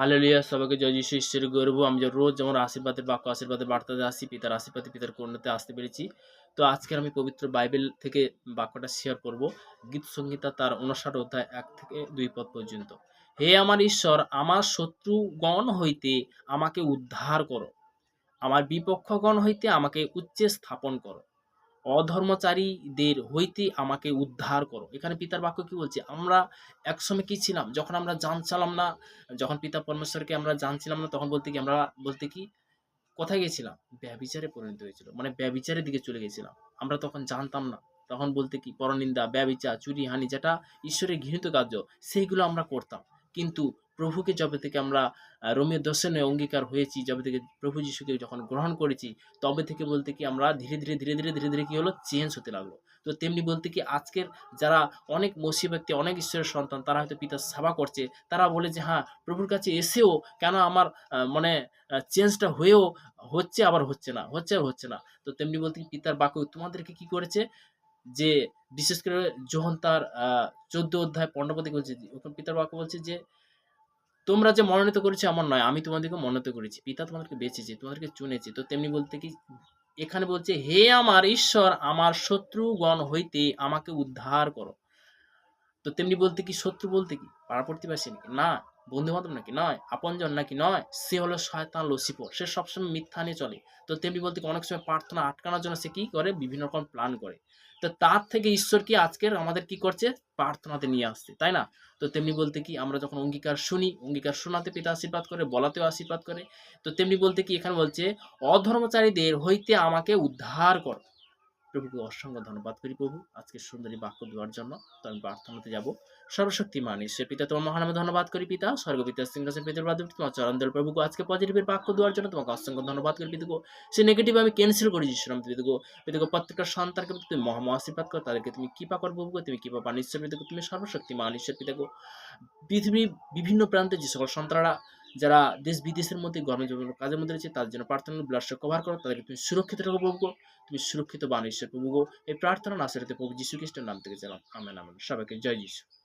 Hallelujah! সবাইকে জয় যিশু ঈশ্বরের গৌরব। আমি যে রোজ যেমন আশীর্বাদের বাক্য, আশীর্বাদের বার্তাতে আসি, পিতার আশীর্বাদে, পিতার কর্ণাতে আসতে পেরেছি। তো আজকের আমি পবিত্র বাইবেল থেকে বাক্যটা শেয়ার করব। গীত সংহিতা তার ৫৯ অধ্যায় ১ থেকে ২ পদ পর্যন্ত। হে আমার ঈশ্বর, আমার শত্রুগণ হইতে আমাকে উদ্ধার করো। আমার বিপক্ষগণ হইতে আমাকে উচ্চে স্থাপন করো। অধর্মচারীদের হইতে আমাকে উদ্ধার করো। এখানে পিতার বাক্য কি বলছে? আমরা একসময় কি ছিলাম? যখন আমরা জানছিলাম না, যখন পিতা পরমেশ্বরকে আমরা জানছিলাম না, তখন আমরা বলতে কি কোথায় গেছিলাম? ব্যভিচারে পরিণত হয়েছিল। মানে ব্যভিচারের দিকে চলে গেছিলাম। আমরা তখন জানতাম না। তখন বলতে কি পরনিন্দা, ব্যভিচার, চুরি, হানি যেটা ঈশ্বরের ঘৃণিত কার্য সেইগুলো আমরা করতাম। কিন্তু প্রভুকে যবে থেকে আমরা রোমীয় ১০ অঙ্গীকার হয়েছি, যবে থেকে প্রভু যিশুকে যখন গ্রহণ করেছি, তবে থেকে বলতে কি আমরা ধীরে ধীরে কি হলো? চেঞ্জ হতে লাগলো। তো তেমনি বলতে কি আজকের যারা অনেক মসীহ ব্যক্তি, অনেক ঈশ্বরের সন্তান, তারা হয়তো পিতার সেবা করছে। তারা বলে যে, "হ্যাঁ, প্রভুর কাছে এসেও কেন আমার মানে চেঞ্জটা হয়েও হচ্ছে আবার হচ্ছে না, হচ্ছে আর হচ্ছে না।" তো তেমনি বলতে কি পিতার বাক্য তোমাদেরকে কি করেছে? যে বিশেষ করে যোহন তার ১৪ অধ্যায় ১৫ পদে বলছে যে, ওখানে পিতার বাক্য বলছে যে, "তোমরা যে মনোনীত করেছ এমন নয়, আমি তোমাদেরকে মনোনীত করেছি। পিতা তোমাদেরকে বেছেছে, তোমাদেরকে চুনেছে।" তো তেমনি বলতে কি এখানে বলছে, "হে আমার ঈশ্বর, আমার শত্রুগণ হইতে আমাকে উদ্ধার করো।" তো তেমনি বলতে কি শত্রু বলতে কি? পাড়া প্রতিবেশী নাকি? না। বন্ধু-বান্ধব নাকি? নয়। আপনজন নাকি? নয়। সে হলো শয়তান লুসিফর। সে সবসময় মিথ্যা নিয়ে চলে। তো তেমনি বলতে কি অনেক সময় প্রার্থনা আটকানোর জন্য সে কি করে? বিভিন্ন রকম প্ল্যান করে। তো তার থেকে ঈশ্বর কি আজকের আমাদের কি করছে? প্রার্থনাতে নিয়ে আসছে। তাই না? তো তেমনি বলতে কি আমরা যখন অঙ্গীকার শুনি, অঙ্গীকার শোনাতে পিতা আশীর্বাদ করে, বলাতেও আশীর্বাদ করে। তো তেমনি বলতে কি এখানে বলছে, "অধর্মচারীদের হইতে আমাকে উদ্ধার কর।" প্রভুকে অসংখ্য ধন্যবাদ করি প্রভু আজকে সুন্দরী বাক্য দেওয়ার জন্য। তো আমি প্রার্থনাতে যাব। সর্বশক্তিমান ঈশ্বর পিতা তোমার মহানামে ধন্যবাদ করি পিতা। স্বর্গপিতা সিংহাসন পিতার বাদ তোমার চরণ ধরে প্রভুকে আজকে পজিটিভের বাক্য দেওয়ার জন্য তোমাকে অসংখ্য ধন্যবাদ করি পিতাগো। সে নেগেটিভ আমি ক্যান্সেল করি যিশুর নামে পিতাগো। পিতাগো প্রত্যেকটা সন্তানকে তুমি মহা আশীর্বাদ করো, তাদেরকে তুমি কৃপা করো প্রভুগো, তুমি কৃপা পান ঈশ্বর পিতাগো, তুমি সর্বশক্তিমান ঈশ্বর পিতাগো। পৃথিবীর বিভিন্ন প্রান্তে যে সকল সন্তানরা যারা দেশ বিদেশের মধ্যে গভর্নমেন্ট কাজের মধ্যে রয়েছে তার জন্য প্রার্থনা ব্লাড কভার করো, তাদেরকে তুমি সুরক্ষিত রাখো প্রভুগো, তুমি সুরক্ষিত বান ঈশ্বর প্রভুগো। এই প্রার্থনা নাসরেতে প্রভু যীশু খ্রিস্টের নাম থেকে চালাম। Amen amen. সবাইকে জয় যীশু।